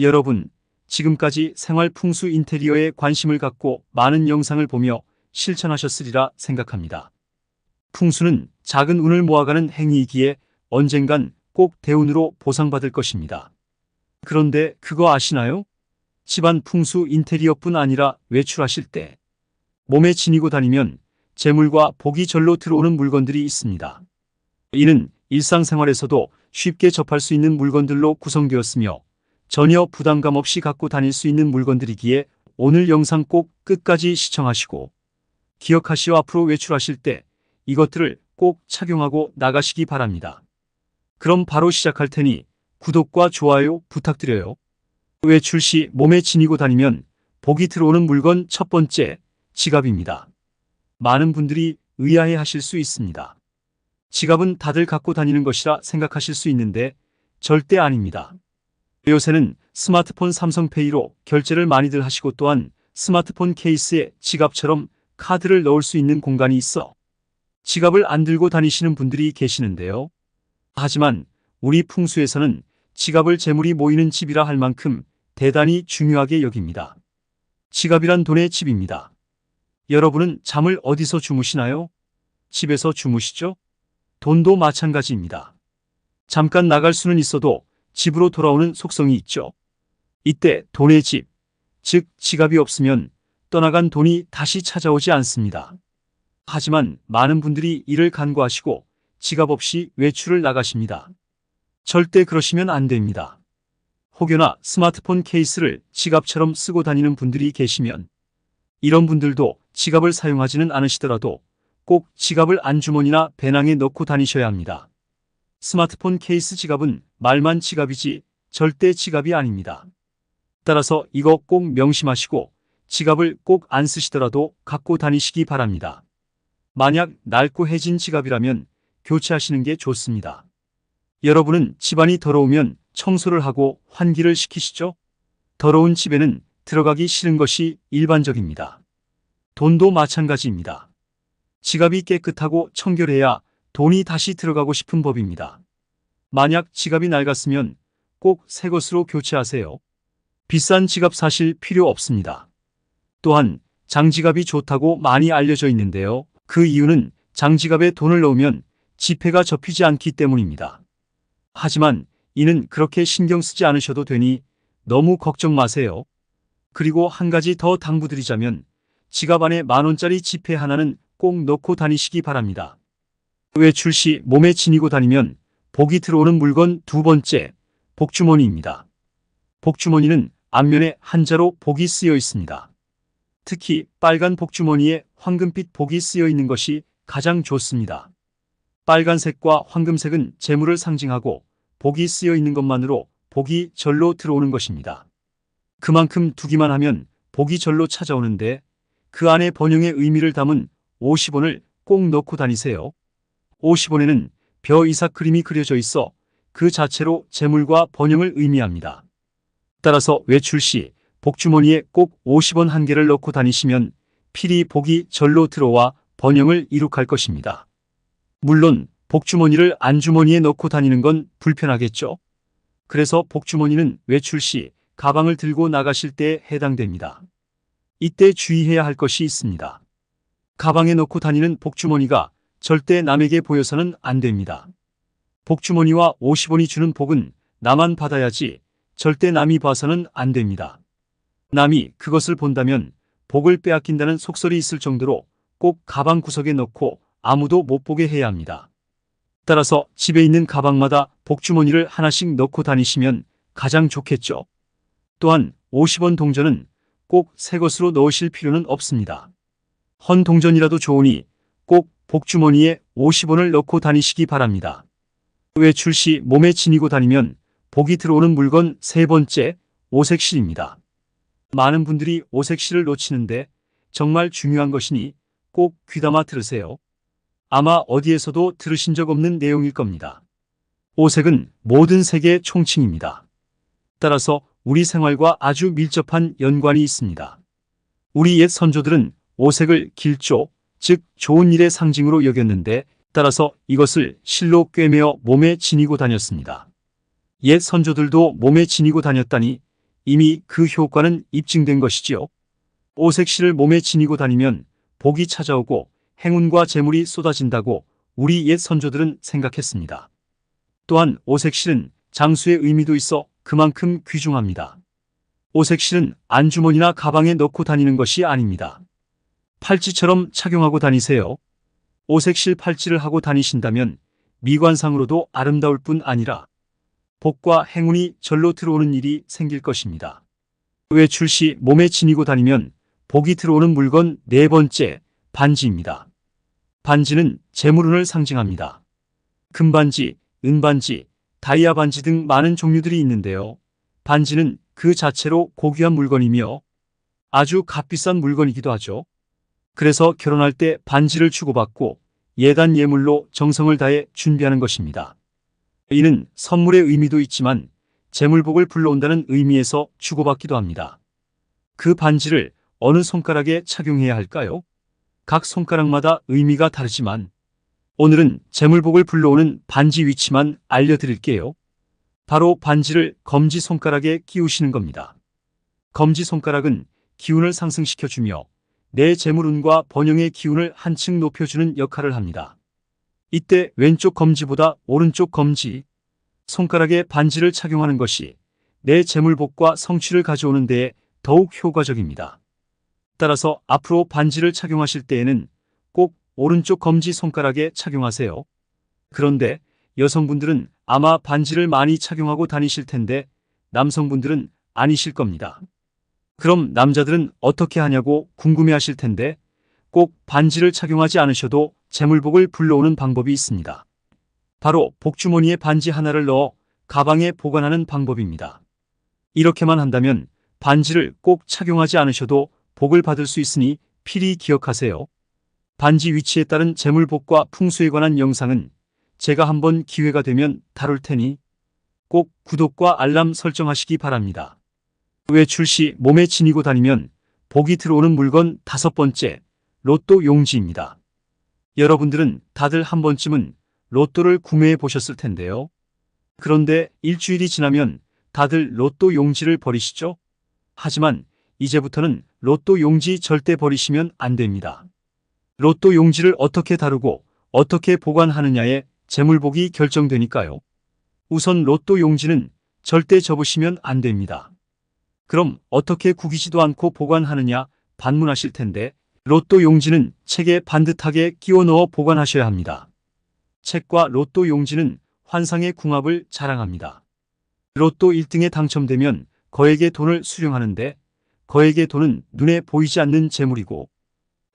여러분, 지금까지 생활 풍수 인테리어에 관심을 갖고 많은 영상을 보며 실천하셨으리라 생각합니다. 풍수는 작은 운을 모아가는 행위이기에 언젠간 꼭 대운으로 보상받을 것입니다. 그런데 그거 아시나요? 집안 풍수 인테리어뿐 아니라 외출하실 때 몸에 지니고 다니면 재물과 복이 절로 들어오는 물건들이 있습니다. 이는 일상생활에서도 쉽게 접할 수 있는 물건들로 구성되었으며 전혀 부담감 없이 갖고 다닐 수 있는 물건들이기에 오늘 영상 꼭 끝까지 시청하시고 기억하시어 앞으로 외출하실 때 이것들을 꼭 착용하고 나가시기 바랍니다. 그럼 바로 시작할 테니 구독과 좋아요 부탁드려요. 외출 시 몸에 지니고 다니면 복이 들어오는 물건 첫 번째, 지갑입니다. 많은 분들이 의아해 하실 수 있습니다. 지갑은 다들 갖고 다니는 것이라 생각하실 수 있는데 절대 아닙니다. 요새는 스마트폰 삼성페이로 결제를 많이들 하시고 또한 스마트폰 케이스에 지갑처럼 카드를 넣을 수 있는 공간이 있어 지갑을 안 들고 다니시는 분들이 계시는데요. 하지만 우리 풍수에서는 지갑을 재물이 모이는 집이라 할 만큼 대단히 중요하게 여깁니다. 지갑이란 돈의 집입니다. 여러분은 잠을 어디서 주무시나요? 집에서 주무시죠? 돈도 마찬가지입니다. 잠깐 나갈 수는 있어도 집으로 돌아오는 속성이 있죠. 이때 돈의 집, 즉 지갑이 없으면 떠나간 돈이 다시 찾아오지 않습니다. 하지만 많은 분들이 이를 간과하시고 지갑 없이 외출을 나가십니다. 절대 그러시면 안 됩니다. 혹여나 스마트폰 케이스를 지갑처럼 쓰고 다니는 분들이 계시면 이런 분들도 지갑을 사용하지는 않으시더라도 꼭 지갑을 안주머니나 배낭에 넣고 다니셔야 합니다. 스마트폰 케이스 지갑은 말만 지갑이지 절대 지갑이 아닙니다. 따라서 이거 꼭 명심하시고 지갑을 꼭 안 쓰시더라도 갖고 다니시기 바랍니다. 만약 낡고 해진 지갑이라면 교체하시는 게 좋습니다. 여러분은 집안이 더러우면 청소를 하고 환기를 시키시죠? 더러운 집에는 들어가기 싫은 것이 일반적입니다. 돈도 마찬가지입니다. 지갑이 깨끗하고 청결해야 돈이 다시 들어가고 싶은 법입니다. 만약 지갑이 낡았으면 꼭 새 것으로 교체하세요. 비싼 지갑 사실 필요 없습니다. 또한 장지갑이 좋다고 많이 알려져 있는데요. 그 이유는 장지갑에 돈을 넣으면 지폐가 접히지 않기 때문입니다. 하지만 이는 그렇게 신경 쓰지 않으셔도 되니 너무 걱정 마세요. 그리고 한 가지 더 당부드리자면 지갑 안에 10,000원짜리 지폐 하나는 꼭 넣고 다니시기 바랍니다. 외출 시 몸에 지니고 다니면 복이 들어오는 물건 두 번째, 복주머니입니다. 복주머니는 앞면에 한자로 복이 쓰여 있습니다. 특히 빨간 복주머니에 황금빛 복이 쓰여 있는 것이 가장 좋습니다. 빨간색과 황금색은 재물을 상징하고 복이 쓰여 있는 것만으로 복이 절로 들어오는 것입니다. 그만큼 두기만 하면 복이 절로 찾아오는데 그 안에 번영의 의미를 담은 50원을 꼭 넣고 다니세요. 50원에는 벼 이삭 그림이 그려져 있어 그 자체로 재물과 번영을 의미합니다. 따라서 외출 시 복주머니에 꼭 50원 한 개를 넣고 다니시면 필히 복이 절로 들어와 번영을 이룩할 것입니다. 물론 복주머니를 안주머니에 넣고 다니는 건 불편하겠죠. 그래서 복주머니는 외출 시 가방을 들고 나가실 때에 해당됩니다. 이때 주의해야 할 것이 있습니다. 가방에 넣고 다니는 복주머니가 절대 남에게 보여서는 안 됩니다. 복주머니와 50원이 주는 복은 나만 받아야지 절대 남이 봐서는 안 됩니다. 남이 그것을 본다면 복을 빼앗긴다는 속설이 있을 정도로 꼭 가방 구석에 넣고 아무도 못 보게 해야 합니다. 따라서 집에 있는 가방마다 복주머니를 하나씩 넣고 다니시면 가장 좋겠죠. 또한 50원 동전은 꼭 새 것으로 넣으실 필요는 없습니다. 헌 동전이라도 좋으니 꼭 복주머니에 50원을 넣고 다니시기 바랍니다. 외출 시 몸에 지니고 다니면 복이 들어오는 물건 세 번째, 오색실입니다. 많은 분들이 오색실을 놓치는데 정말 중요한 것이니 꼭 귀담아 들으세요. 아마 어디에서도 들으신 적 없는 내용일 겁니다. 오색은 모든 색의 총칭입니다. 따라서 우리 생활과 아주 밀접한 연관이 있습니다. 우리 옛 선조들은 오색을 길조, 즉 좋은 일의 상징으로 여겼는데 따라서 이것을 실로 꿰매어 몸에 지니고 다녔습니다. 옛 선조들도 몸에 지니고 다녔다니 이미 그 효과는 입증된 것이지요. 오색실을 몸에 지니고 다니면 복이 찾아오고 행운과 재물이 쏟아진다고 우리 옛 선조들은 생각했습니다. 또한 오색실은 장수의 의미도 있어 그만큼 귀중합니다. 오색실은 안주머니나 가방에 넣고 다니는 것이 아닙니다. 팔찌처럼 착용하고 다니세요. 오색실 팔찌를 하고 다니신다면 미관상으로도 아름다울 뿐 아니라 복과 행운이 절로 들어오는 일이 생길 것입니다. 외출 시 몸에 지니고 다니면 복이 들어오는 물건 네 번째, 반지입니다. 반지는 재물운을 상징합니다. 금반지, 은반지, 다이아 반지 등 많은 종류들이 있는데요. 반지는 그 자체로 고귀한 물건이며 아주 값비싼 물건이기도 하죠. 그래서 결혼할 때 반지를 주고받고 예단 예물로 정성을 다해 준비하는 것입니다. 이는 선물의 의미도 있지만 재물복을 불러온다는 의미에서 주고받기도 합니다. 그 반지를 어느 손가락에 착용해야 할까요? 각 손가락마다 의미가 다르지만 오늘은 재물복을 불러오는 반지 위치만 알려드릴게요. 바로 반지를 검지 손가락에 끼우시는 겁니다. 검지 손가락은 기운을 상승시켜주며 내 재물운과 번영의 기운을 한층 높여주는 역할을 합니다. 이때 왼쪽 검지보다 오른쪽 검지, 손가락에 반지를 착용하는 것이 내 재물복과 성취를 가져오는 데에 더욱 효과적입니다. 따라서 앞으로 반지를 착용하실 때에는 꼭 오른쪽 검지 손가락에 착용하세요. 그런데 여성분들은 아마 반지를 많이 착용하고 다니실 텐데 남성분들은 아니실 겁니다. 그럼 남자들은 어떻게 하냐고 궁금해하실 텐데 꼭 반지를 착용하지 않으셔도 재물복을 불러오는 방법이 있습니다. 바로 복주머니에 반지 하나를 넣어 가방에 보관하는 방법입니다. 이렇게만 한다면 반지를 꼭 착용하지 않으셔도 복을 받을 수 있으니 필히 기억하세요. 반지 위치에 따른 재물복과 풍수에 관한 영상은 제가 한번 기회가 되면 다룰 테니 꼭 구독과 알람 설정하시기 바랍니다. 외출 시 몸에 지니고 다니면 복이 들어오는 물건 다섯 번째, 로또 용지입니다. 여러분들은 다들 한 번쯤은 로또를 구매해 보셨을 텐데요. 그런데 일주일이 지나면 다들 로또 용지를 버리시죠? 하지만 이제부터는 로또 용지 절대 버리시면 안 됩니다. 로또 용지를 어떻게 다루고 어떻게 보관하느냐에 재물복이 결정되니까요. 우선 로또 용지는 절대 접으시면 안 됩니다. 그럼 어떻게 구기지도 않고 보관하느냐 반문하실 텐데 로또 용지는 책에 반듯하게 끼워 넣어 보관하셔야 합니다. 책과 로또 용지는 환상의 궁합을 자랑합니다. 로또 1등에 당첨되면 거액의 돈을 수령하는데 거액의 돈은 눈에 보이지 않는 재물이고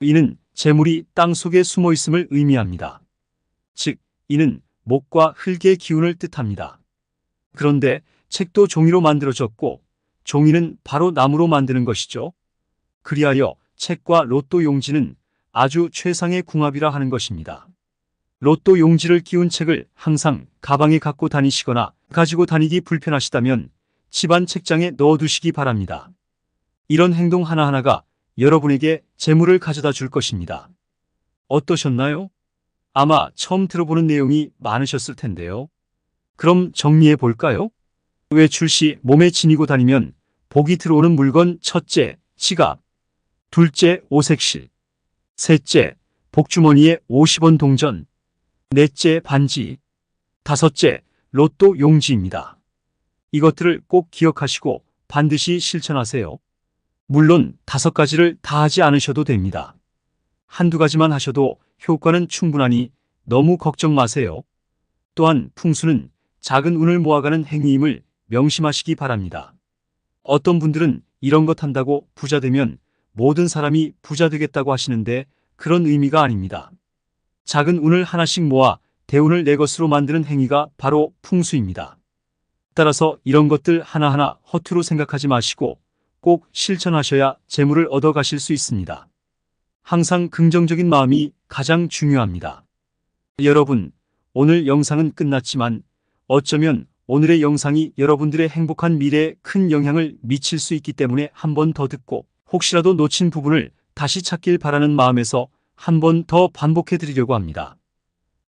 이는 재물이 땅 속에 숨어 있음을 의미합니다. 즉, 이는 목과 흙의 기운을 뜻합니다. 그런데 책도 종이로 만들어졌고 종이는 바로 나무로 만드는 것이죠. 그리하여 책과 로또 용지는 아주 최상의 궁합이라 하는 것입니다. 로또 용지를 끼운 책을 항상 가방에 갖고 다니시거나 가지고 다니기 불편하시다면 집안 책장에 넣어두시기 바랍니다. 이런 행동 하나하나가 여러분에게 재물을 가져다 줄 것입니다. 어떠셨나요? 아마 처음 들어보는 내용이 많으셨을 텐데요. 그럼 정리해 볼까요? 외출 시 몸에 지니고 다니면 복이 들어오는 물건 첫째, 지갑. 둘째, 오색실. 셋째, 복주머니에 50원 동전. 넷째, 반지. 다섯째, 로또 용지입니다. 이것들을 꼭 기억하시고 반드시 실천하세요. 물론 5가지를 다 하지 않으셔도 됩니다. 한두 가지만 하셔도 효과는 충분하니 너무 걱정 마세요. 또한 풍수는 작은 운을 모아가는 행위임을 명심하시기 바랍니다. 어떤 분들은 이런 것 한다고 부자 되면 모든 사람이 부자 되겠다고 하시는데 그런 의미가 아닙니다. 작은 운을 하나씩 모아 대운을 내 것으로 만드는 행위가 바로 풍수입니다. 따라서 이런 것들 하나하나 허투루 생각하지 마시고 꼭 실천하셔야 재물을 얻어가실 수 있습니다. 항상 긍정적인 마음이 가장 중요합니다. 여러분, 오늘 영상은 끝났지만 어쩌면 오늘의 영상이 여러분들의 행복한 미래에 큰 영향을 미칠 수 있기 때문에 한 번 더 듣고 혹시라도 놓친 부분을 다시 찾길 바라는 마음에서 한 번 더 반복해 드리려고 합니다.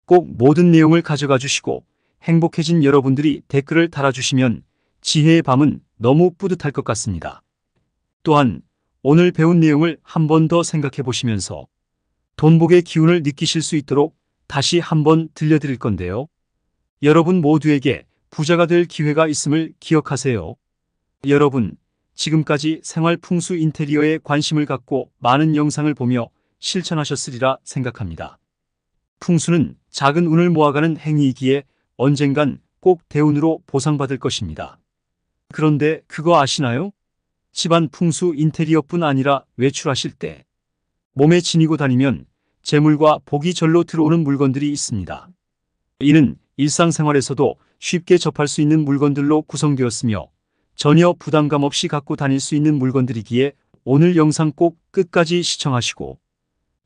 꼭 모든 내용을 가져가 주시고 행복해진 여러분들이 댓글을 달아주시면 지혜의 밤은 너무 뿌듯할 것 같습니다. 또한 오늘 배운 내용을 한 번 더 생각해 보시면서 돈복의 기운을 느끼실 수 있도록 다시 한번 들려드릴 건데요. 여러분 모두에게 부자가 될 기회가 있음을 기억하세요. 여러분, 지금까지 생활 풍수 인테리어에 관심을 갖고 많은 영상을 보며 실천하셨으리라 생각합니다. 풍수는 작은 운을 모아가는 행위이기에 언젠간 꼭 대운으로 보상받을 것입니다. 그런데 그거 아시나요? 집안 풍수 인테리어뿐 아니라 외출하실 때 몸에 지니고 다니면 재물과 복이 절로 들어오는 물건들이 있습니다. 이는 일상생활에서도 쉽게 접할 수 있는 물건들로 구성되었으며 전혀 부담감 없이 갖고 다닐 수 있는 물건들이기에 오늘 영상 꼭 끝까지 시청하시고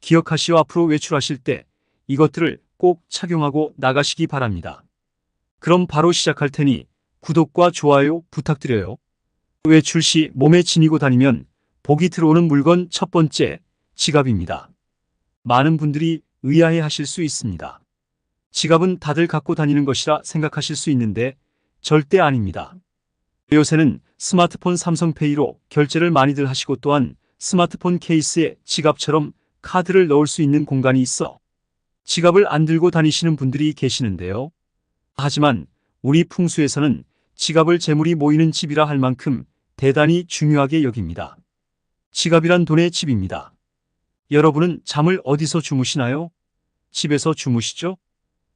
기억하시어 앞으로 외출하실 때 이것들을 꼭 착용하고 나가시기 바랍니다. 그럼 바로 시작할 테니 구독과 좋아요 부탁드려요. 외출 시 몸에 지니고 다니면 복이 들어오는 물건 첫 번째, 지갑입니다. 많은 분들이 의아해 하실 수 있습니다. 지갑은 다들 갖고 다니는 것이라 생각하실 수 있는데 절대 아닙니다. 요새는 스마트폰 삼성페이로 결제를 많이들 하시고 또한 스마트폰 케이스에 지갑처럼 카드를 넣을 수 있는 공간이 있어 지갑을 안 들고 다니시는 분들이 계시는데요. 하지만 우리 풍수에서는 지갑을 재물이 모이는 집이라 할 만큼 대단히 중요하게 여깁니다. 지갑이란 돈의 집입니다. 여러분은 잠을 어디서 주무시나요? 집에서 주무시죠?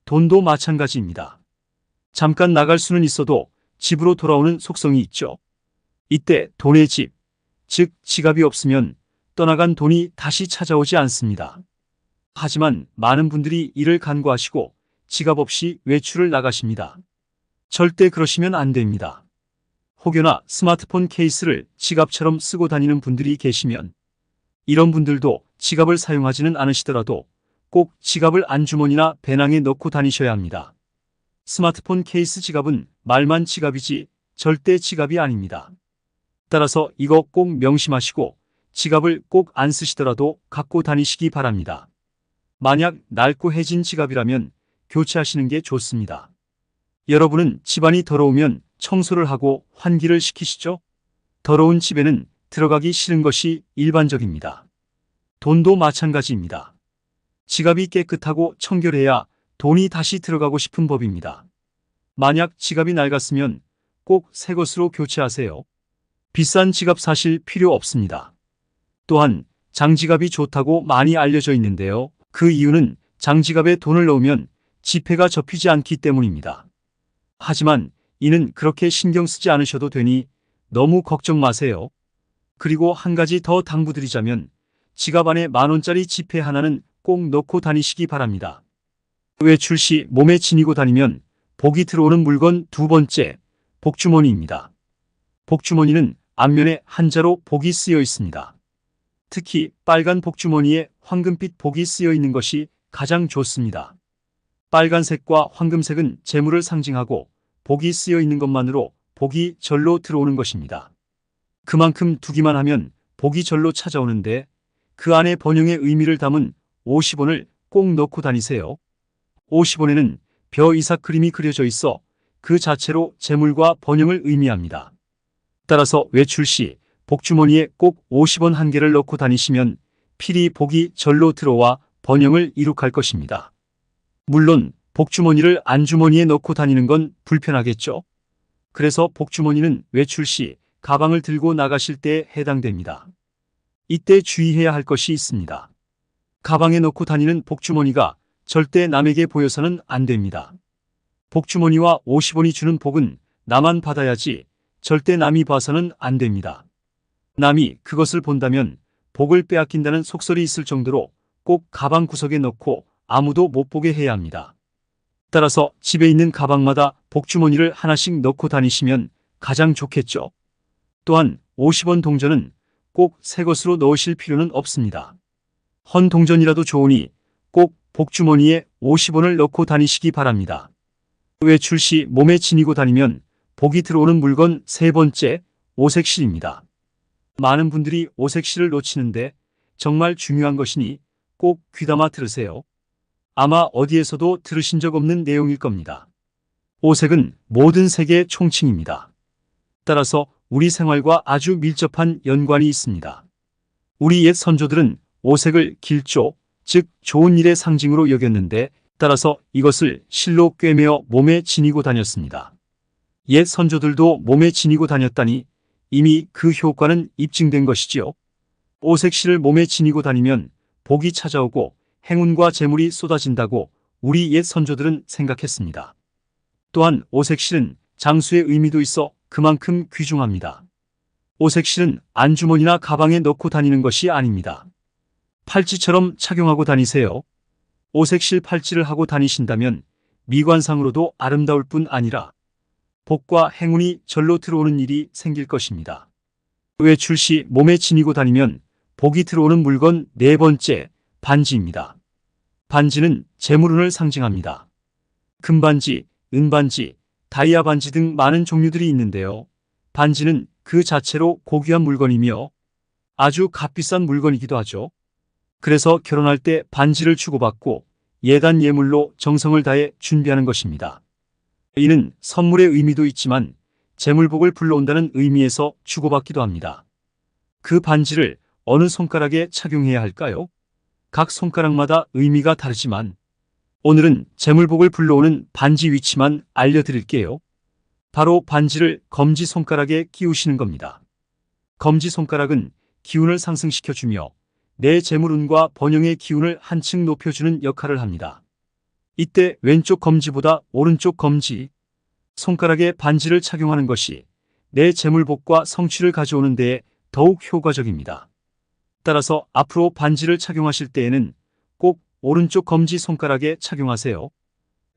돈도 마찬가지입니다. 잠깐 나갈 수는 있어도 집으로 돌아오는 속성이 있죠. 이때 돈의 집, 즉 지갑이 없으면 떠나간 돈이 다시 찾아오지 않습니다. 하지만 많은 분들이 이를 간과하시고 지갑 없이 외출을 나가십니다. 절대 그러시면 안 됩니다. 혹여나 스마트폰 케이스를 지갑처럼 쓰고 다니는 분들이 계시면 이런 분들도 지갑을 사용하지는 않으시더라도 꼭 지갑을 안주머니나 배낭에 넣고 다니셔야 합니다. 스마트폰 케이스 지갑은 말만 지갑이지 절대 지갑이 아닙니다. 따라서 이거 꼭 명심하시고 지갑을 꼭 안 쓰시더라도 갖고 다니시기 바랍니다. 만약 낡고 해진 지갑이라면 교체하시는 게 좋습니다. 여러분은 집안이 더러우면 청소를 하고 환기를 시키시죠? 더러운 집에는 들어가기 싫은 것이 일반적입니다. 돈도 마찬가지입니다. 지갑이 깨끗하고 청결해야 돈이 다시 들어가고 싶은 법입니다. 만약 지갑이 낡았으면 꼭 새 것으로 교체하세요. 비싼 지갑 사실 필요 없습니다. 또한 장지갑이 좋다고 많이 알려져 있는데요. 그 이유는 장지갑에 돈을 넣으면 지폐가 접히지 않기 때문입니다. 하지만 이는 그렇게 신경 쓰지 않으셔도 되니 너무 걱정 마세요. 그리고 한 가지 더 당부드리자면 지갑 안에 10,000원짜리 지폐 하나는 꼭 넣고 다니시기 바랍니다. 외출 시 몸에 지니고 다니면 복이 들어오는 물건 두 번째, 복주머니입니다. 복주머니는 앞면에 한자로 복이 쓰여 있습니다. 특히 빨간 복주머니에 황금빛 복이 쓰여 있는 것이 가장 좋습니다. 빨간색과 황금색은 재물을 상징하고 복이 쓰여 있는 것만으로 복이 절로 들어오는 것입니다. 그만큼 두기만 하면 복이 절로 찾아오는데 그 안에 번영의 의미를 담은 50원을 꼭 넣고 다니세요. 50원에는 벼 이삭 그림이 그려져 있어 그 자체로 재물과 번영을 의미합니다. 따라서 외출 시 복주머니에 꼭 50원 한 개를 넣고 다니시면 필히 복이 절로 들어와 번영을 이룩할 것입니다. 물론 복주머니를 안주머니에 넣고 다니는 건 불편하겠죠. 그래서 복주머니는 외출 시 가방을 들고 나가실 때에 해당됩니다. 이때 주의해야 할 것이 있습니다. 가방에 넣고 다니는 복주머니가 절대 남에게 보여서는 안 됩니다. 복주머니와 50원이 주는 복은 나만 받아야지 절대 남이 봐서는 안 됩니다. 남이 그것을 본다면 복을 빼앗긴다는 속설이 있을 정도로 꼭 가방 구석에 넣고 아무도 못 보게 해야 합니다. 따라서 집에 있는 가방마다 복주머니를 하나씩 넣고 다니시면 가장 좋겠죠. 또한 50원 동전은 꼭 새 것으로 넣으실 필요는 없습니다. 헌 동전이라도 좋으니 꼭 복주머니에 50원을 넣고 다니시기 바랍니다. 외출 시 몸에 지니고 다니면 복이 들어오는 물건 세 번째, 오색실입니다. 많은 분들이 오색실을 놓치는데 정말 중요한 것이니 꼭 귀담아 들으세요. 아마 어디에서도 들으신 적 없는 내용일 겁니다. 오색은 모든 색의 총칭입니다. 따라서 우리 생활과 아주 밀접한 연관이 있습니다. 우리 옛 선조들은 오색을 길조, 즉 좋은 일의 상징으로 여겼는데 따라서 이것을 실로 꿰매어 몸에 지니고 다녔습니다. 옛 선조들도 몸에 지니고 다녔다니 이미 그 효과는 입증된 것이지요. 오색실을 몸에 지니고 다니면 복이 찾아오고 행운과 재물이 쏟아진다고 우리 옛 선조들은 생각했습니다. 또한 오색실은 장수의 의미도 있어 그만큼 귀중합니다. 오색실은 안주머니나 가방에 넣고 다니는 것이 아닙니다. 팔찌처럼 착용하고 다니세요. 오색실 팔찌를 하고 다니신다면 미관상으로도 아름다울 뿐 아니라 복과 행운이 절로 들어오는 일이 생길 것입니다. 외출 시 몸에 지니고 다니면 복이 들어오는 물건 네 번째, 반지입니다. 반지는 재물운을 상징합니다. 금반지, 은반지, 다이아 반지 등 많은 종류들이 있는데요. 반지는 그 자체로 고귀한 물건이며 아주 값비싼 물건이기도 하죠. 그래서 결혼할 때 반지를 주고받고 예단 예물로 정성을 다해 준비하는 것입니다. 이는 선물의 의미도 있지만 재물복을 불러온다는 의미에서 주고받기도 합니다. 그 반지를 어느 손가락에 착용해야 할까요? 각 손가락마다 의미가 다르지만 오늘은 재물복을 불러오는 반지 위치만 알려드릴게요. 바로 반지를 검지손가락에 끼우시는 겁니다. 검지손가락은 기운을 상승시켜주며 내 재물운과 번영의 기운을 한층 높여주는 역할을 합니다. 이때 왼쪽 검지보다 오른쪽 검지, 손가락에 반지를 착용하는 것이 내 재물복과 성취를 가져오는 데에 더욱 효과적입니다. 따라서 앞으로 반지를 착용하실 때에는 꼭 오른쪽 검지 손가락에 착용하세요.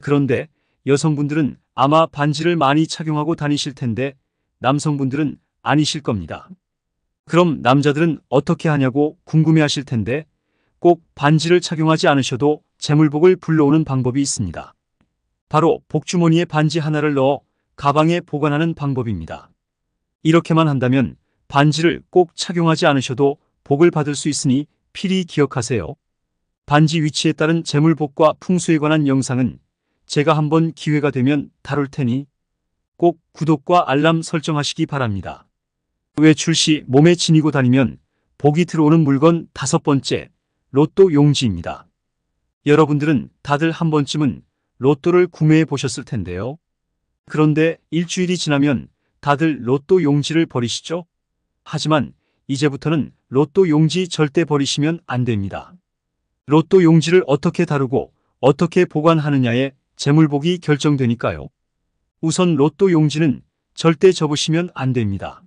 그런데 여성분들은 아마 반지를 많이 착용하고 다니실 텐데 남성분들은 아니실 겁니다. 그럼 남자들은 어떻게 하냐고 궁금해하실 텐데 꼭 반지를 착용하지 않으셔도 재물복을 불러오는 방법이 있습니다. 바로 복주머니에 반지 하나를 넣어 가방에 보관하는 방법입니다. 이렇게만 한다면 반지를 꼭 착용하지 않으셔도 복을 받을 수 있으니 필히 기억하세요. 반지 위치에 따른 재물복과 풍수에 관한 영상은 제가 한번 기회가 되면 다룰 테니 꼭 구독과 알람 설정하시기 바랍니다. 외출 시 몸에 지니고 다니면 복이 들어오는 물건 다섯 번째, 로또 용지입니다. 여러분들은 다들 한 번쯤은 로또를 구매해 보셨을 텐데요. 그런데 일주일이 지나면 다들 로또 용지를 버리시죠? 하지만 이제부터는 로또 용지 절대 버리시면 안 됩니다. 로또 용지를 어떻게 다루고 어떻게 보관하느냐에 재물복이 결정되니까요. 우선 로또 용지는 절대 접으시면 안 됩니다.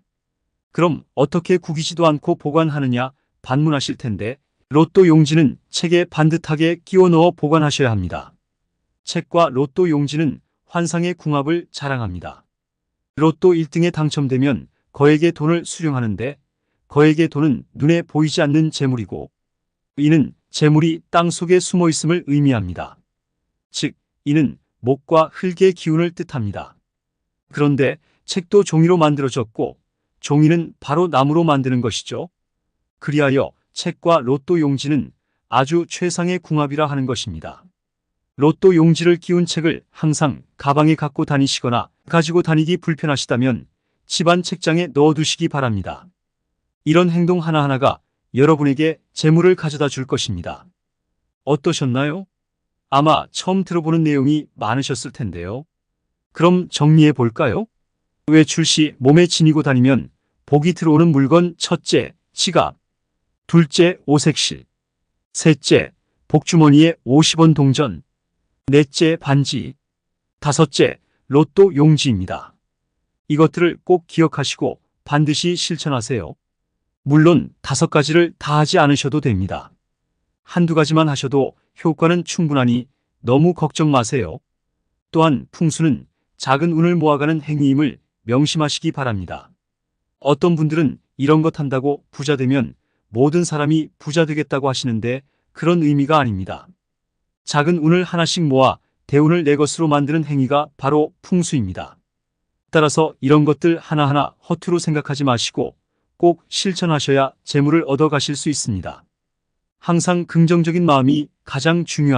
그럼 어떻게 구기지도 않고 보관하느냐 반문하실 텐데 로또 용지는 책에 반듯하게 끼워 넣어 보관하셔야 합니다. 책과 로또 용지는 환상의 궁합을 자랑합니다. 로또 1등에 당첨되면 거액의 돈을 수령하는데 거액의 돈은 눈에 보이지 않는 재물이고 이는 재물이 땅속에 숨어 있음을 의미합니다. 즉, 이는 목과 흙의 기운을 뜻합니다. 그런데 책도 종이로 만들어졌고 종이는 바로 나무로 만드는 것이죠. 그리하여 책과 로또 용지는 아주 최상의 궁합이라 하는 것입니다. 로또 용지를 끼운 책을 항상 가방에 갖고 다니시거나 가지고 다니기 불편하시다면 집안 책장에 넣어두시기 바랍니다. 이런 행동 하나하나가 여러분에게 재물을 가져다 줄 것입니다. 어떠셨나요? 아마 처음 들어보는 내용이 많으셨을 텐데요. 그럼 정리해 볼까요? 외출 시 몸에 지니고 다니면 복이 들어오는 물건 첫째, 지갑. 둘째, 오색실. 셋째, 복주머니에 50원 동전. 넷째, 반지. 다섯째, 로또 용지입니다. 이것들을 꼭 기억하시고 반드시 실천하세요. 물론 5가지를 다 하지 않으셔도 됩니다. 한두 가지만 하셔도 효과는 충분하니 너무 걱정 마세요. 또한 풍수는 작은 운을 모아가는 행위임을 명심하시기 바랍니다. 어떤 분들은 이런 것 한다고 부자 되면 모든 사람이 부자 되겠다고 하시는데 그런 의미가 아닙니다. 작은 운을 하나씩 모아 대운을 내 것으로 만드는 행위가 바로 풍수입니다. 따라서 이런 것들 하나하나 허투루 생각하지 마시고 꼭 실천하셔야 재물을 얻어가실 수 있습니다. 항상 긍정적인 마음이 가장 중요합니다.